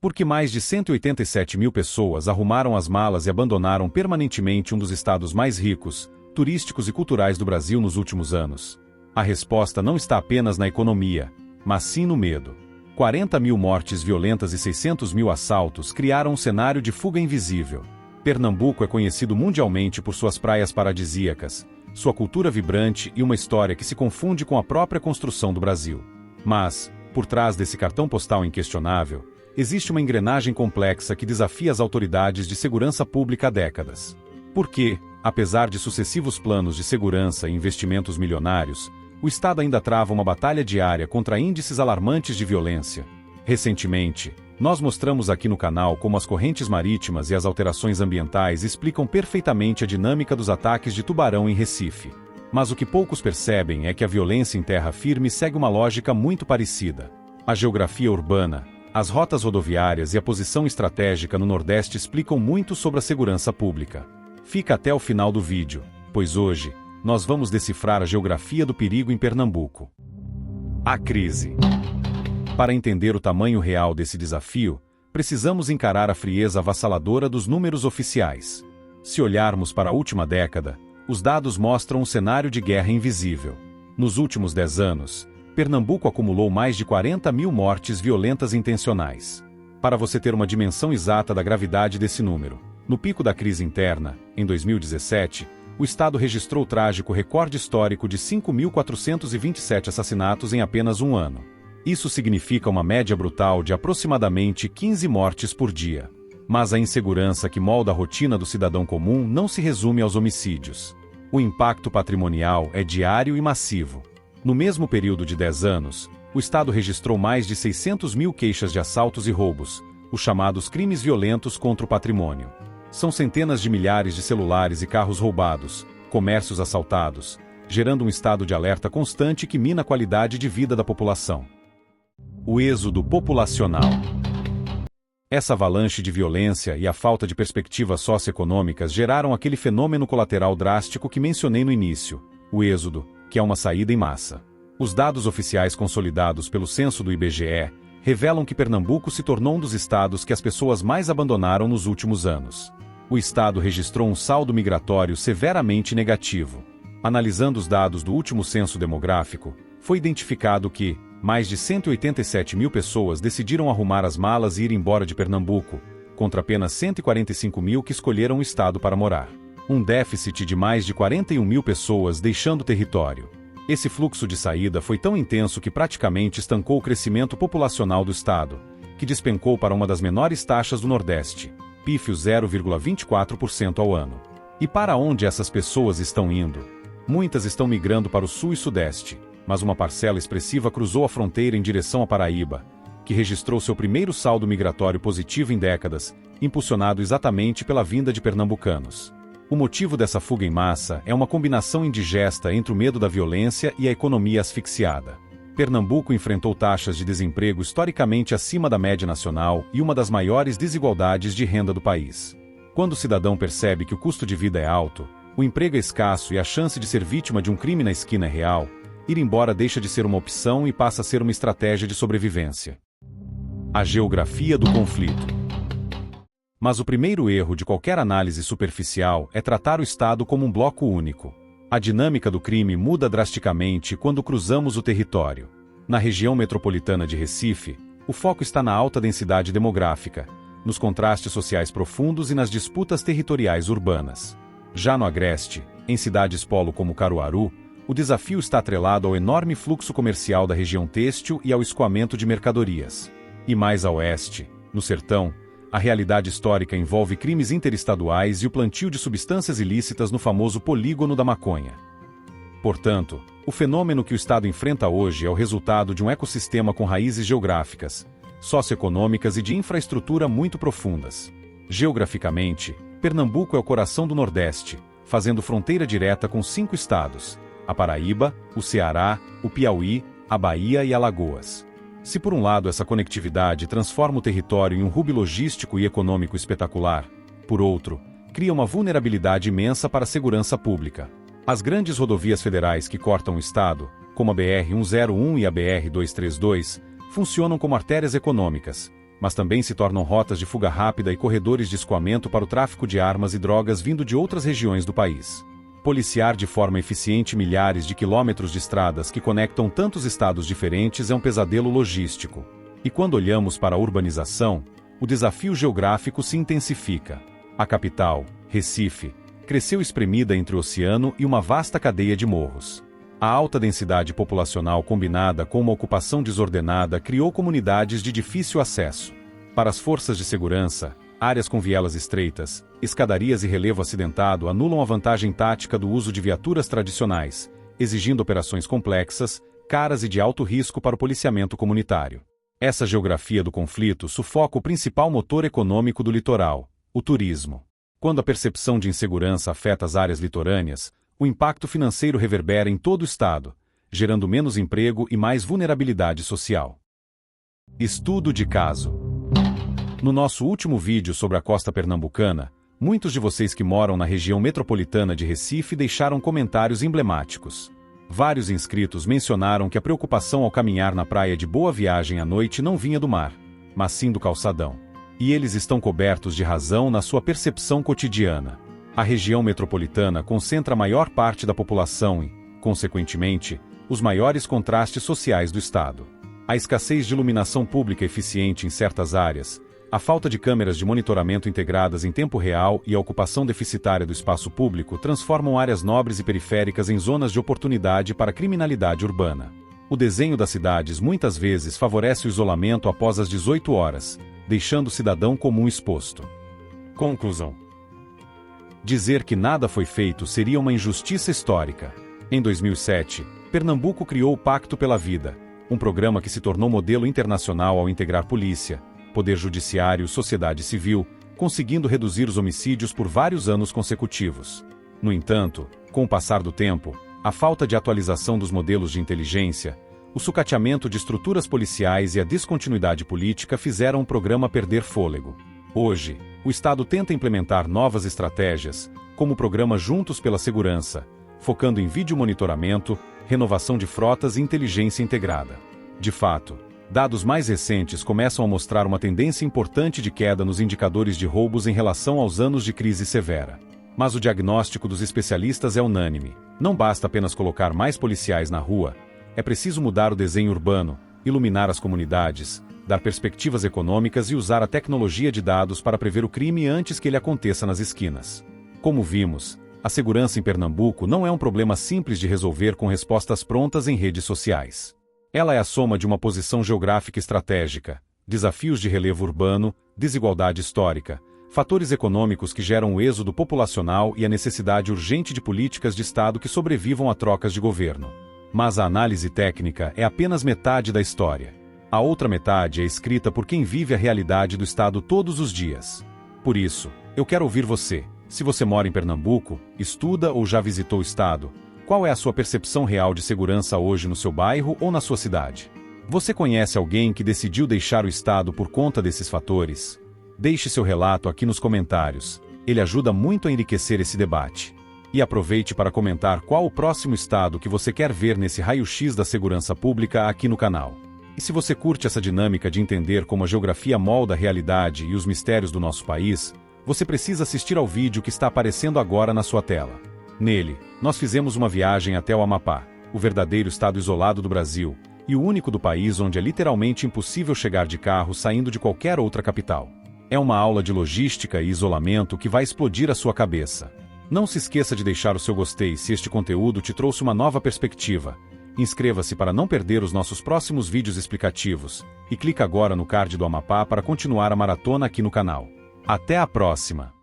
Porque mais de 187 mil pessoas arrumaram as malas e abandonaram permanentemente um dos estados mais ricos, turísticos e culturais do Brasil nos últimos anos. A resposta não está apenas na economia, mas sim no medo. 40 mil mortes violentas e 600 mil assaltos criaram um cenário de fuga invisível. Pernambuco é conhecido mundialmente por suas praias paradisíacas, sua cultura vibrante e uma história que se confunde com a própria construção do Brasil. Mas, por trás desse cartão postal inquestionável, existe uma engrenagem complexa que desafia as autoridades de segurança pública há décadas. Porque, apesar de sucessivos planos de segurança e investimentos milionários, o Estado ainda trava uma batalha diária contra índices alarmantes de violência. Recentemente, nós mostramos aqui no canal como as correntes marítimas e as alterações ambientais explicam perfeitamente a dinâmica dos ataques de tubarão em Recife. Mas o que poucos percebem é que a violência em terra firme segue uma lógica muito parecida. A geografia urbana, as rotas rodoviárias e a posição estratégica no Nordeste explicam muito sobre a segurança pública. Fica até o final do vídeo, pois hoje, nós vamos decifrar a geografia do perigo em Pernambuco. A crise. Para entender o tamanho real desse desafio, precisamos encarar a frieza avassaladora dos números oficiais. Se olharmos para a última década, os dados mostram um cenário de guerra invisível. Nos últimos 10 anos, Pernambuco acumulou mais de 40 mil mortes violentas intencionais. Para você ter uma dimensão exata da gravidade desse número, no pico da crise interna, em 2017, o Estado registrou o trágico recorde histórico de 5.427 assassinatos em apenas um ano. Isso significa uma média brutal de aproximadamente 15 mortes por dia. Mas a insegurança que molda a rotina do cidadão comum não se resume aos homicídios. O impacto patrimonial é diário e massivo. No mesmo período de 10 anos, o Estado registrou mais de 600 mil queixas de assaltos e roubos, os chamados crimes violentos contra o patrimônio. São centenas de milhares de celulares e carros roubados, comércios assaltados, gerando um estado de alerta constante que mina a qualidade de vida da população. O êxodo populacional. Essa avalanche de violência e a falta de perspectivas socioeconômicas geraram aquele fenômeno colateral drástico que mencionei no início, o êxodo, que é uma saída em massa. Os dados oficiais consolidados pelo censo do IBGE revelam que Pernambuco se tornou um dos estados que as pessoas mais abandonaram nos últimos anos. O estado registrou um saldo migratório severamente negativo. Analisando os dados do último censo demográfico, foi identificado que mais de 187 mil pessoas decidiram arrumar as malas e ir embora de Pernambuco, contra apenas 145 mil que escolheram o estado para morar. Um déficit de mais de 41 mil pessoas deixando o território. Esse fluxo de saída foi tão intenso que praticamente estancou o crescimento populacional do estado, que despencou para uma das menores taxas do Nordeste, pífio 0,24% ao ano. E para onde essas pessoas estão indo? Muitas estão migrando para o sul e sudeste, mas uma parcela expressiva cruzou a fronteira em direção à Paraíba, que registrou seu primeiro saldo migratório positivo em décadas, impulsionado exatamente pela vinda de pernambucanos. O motivo dessa fuga em massa é uma combinação indigesta entre o medo da violência e a economia asfixiada. Pernambuco enfrentou taxas de desemprego historicamente acima da média nacional e uma das maiores desigualdades de renda do país. Quando o cidadão percebe que o custo de vida é alto, o emprego é escasso e a chance de ser vítima de um crime na esquina é real, ir embora deixa de ser uma opção e passa a ser uma estratégia de sobrevivência. A geografia do conflito. Mas o primeiro erro de qualquer análise superficial é tratar o Estado como um bloco único. A dinâmica do crime muda drasticamente quando cruzamos o território. Na região metropolitana de Recife, o foco está na alta densidade demográfica, nos contrastes sociais profundos e nas disputas territoriais urbanas. Já no Agreste, em cidades polo como Caruaru, o desafio está atrelado ao enorme fluxo comercial da região têxtil e ao escoamento de mercadorias. E mais a oeste, no Sertão, a realidade histórica envolve crimes interestaduais e o plantio de substâncias ilícitas no famoso polígono da maconha. Portanto, o fenômeno que o Estado enfrenta hoje é o resultado de um ecossistema com raízes geográficas, socioeconômicas e de infraestrutura muito profundas. Geograficamente, Pernambuco é o coração do Nordeste, fazendo fronteira direta com 5 estados: a Paraíba, o Ceará, o Piauí, a Bahia e Alagoas. Se por um lado essa conectividade transforma o território em um hub logístico e econômico espetacular, por outro, cria uma vulnerabilidade imensa para a segurança pública. As grandes rodovias federais que cortam o estado, como a BR-101 e a BR-232, funcionam como artérias econômicas, mas também se tornam rotas de fuga rápida e corredores de escoamento para o tráfico de armas e drogas vindo de outras regiões do país. Policiar de forma eficiente milhares de quilômetros de estradas que conectam tantos estados diferentes é um pesadelo logístico. E quando olhamos para a urbanização, o desafio geográfico se intensifica. A capital, Recife, cresceu espremida entre o oceano e uma vasta cadeia de morros. A alta densidade populacional combinada com uma ocupação desordenada criou comunidades de difícil acesso. Para as forças de segurança, áreas com vielas estreitas, escadarias e relevo acidentado anulam a vantagem tática do uso de viaturas tradicionais, exigindo operações complexas, caras e de alto risco para o policiamento comunitário. Essa geografia do conflito sufoca o principal motor econômico do litoral, o turismo. Quando a percepção de insegurança afeta as áreas litorâneas, o impacto financeiro reverbera em todo o estado, gerando menos emprego e mais vulnerabilidade social. Estudo de caso. No nosso último vídeo sobre a costa pernambucana, muitos de vocês que moram na região metropolitana de Recife deixaram comentários emblemáticos. Vários inscritos mencionaram que a preocupação ao caminhar na praia de Boa Viagem à noite não vinha do mar, mas sim do calçadão. E eles estão cobertos de razão na sua percepção cotidiana. A região metropolitana concentra a maior parte da população e, consequentemente, os maiores contrastes sociais do estado. A escassez de iluminação pública eficiente em certas áreas, a falta de câmeras de monitoramento integradas em tempo real e a ocupação deficitária do espaço público transformam áreas nobres e periféricas em zonas de oportunidade para a criminalidade urbana. O desenho das cidades muitas vezes favorece o isolamento após as 18 horas, deixando o cidadão comum exposto. Conclusão. Dizer que nada foi feito seria uma injustiça histórica. Em 2007, Pernambuco criou o Pacto pela Vida, um programa que se tornou modelo internacional ao integrar polícia, poder judiciário e sociedade civil, conseguindo reduzir os homicídios por vários anos consecutivos. No entanto, com o passar do tempo, a falta de atualização dos modelos de inteligência, o sucateamento de estruturas policiais e a descontinuidade política fizeram o programa perder fôlego. Hoje, o Estado tenta implementar novas estratégias, como o programa Juntos pela Segurança, focando em videomonitoramento, renovação de frotas e inteligência integrada. De fato, dados mais recentes começam a mostrar uma tendência importante de queda nos indicadores de roubos em relação aos anos de crise severa. Mas o diagnóstico dos especialistas é unânime. Não basta apenas colocar mais policiais na rua, é preciso mudar o desenho urbano, iluminar as comunidades, dar perspectivas econômicas e usar a tecnologia de dados para prever o crime antes que ele aconteça nas esquinas. Como vimos, a segurança em Pernambuco não é um problema simples de resolver com respostas prontas em redes sociais. Ela é a soma de uma posição geográfica estratégica, desafios de relevo urbano, desigualdade histórica, fatores econômicos que geram o êxodo populacional e a necessidade urgente de políticas de Estado que sobrevivam a trocas de governo. Mas a análise técnica é apenas metade da história. A outra metade é escrita por quem vive a realidade do Estado todos os dias. Por isso, eu quero ouvir você. Se você mora em Pernambuco, estuda ou já visitou o Estado, qual é a sua percepção real de segurança hoje no seu bairro ou na sua cidade? Você conhece alguém que decidiu deixar o Estado por conta desses fatores? Deixe seu relato aqui nos comentários. Ele ajuda muito a enriquecer esse debate. E aproveite para comentar qual o próximo estado que você quer ver nesse raio-x da segurança pública aqui no canal. E se você curte essa dinâmica de entender como a geografia molda a realidade e os mistérios do nosso país, você precisa assistir ao vídeo que está aparecendo agora na sua tela. Nele, nós fizemos uma viagem até o Amapá, o verdadeiro estado isolado do Brasil, e o único do país onde é literalmente impossível chegar de carro saindo de qualquer outra capital. É uma aula de logística e isolamento que vai explodir a sua cabeça. Não se esqueça de deixar o seu gostei se este conteúdo te trouxe uma nova perspectiva. Inscreva-se para não perder os nossos próximos vídeos explicativos, e clica agora no card do Amapá para continuar a maratona aqui no canal. Até a próxima!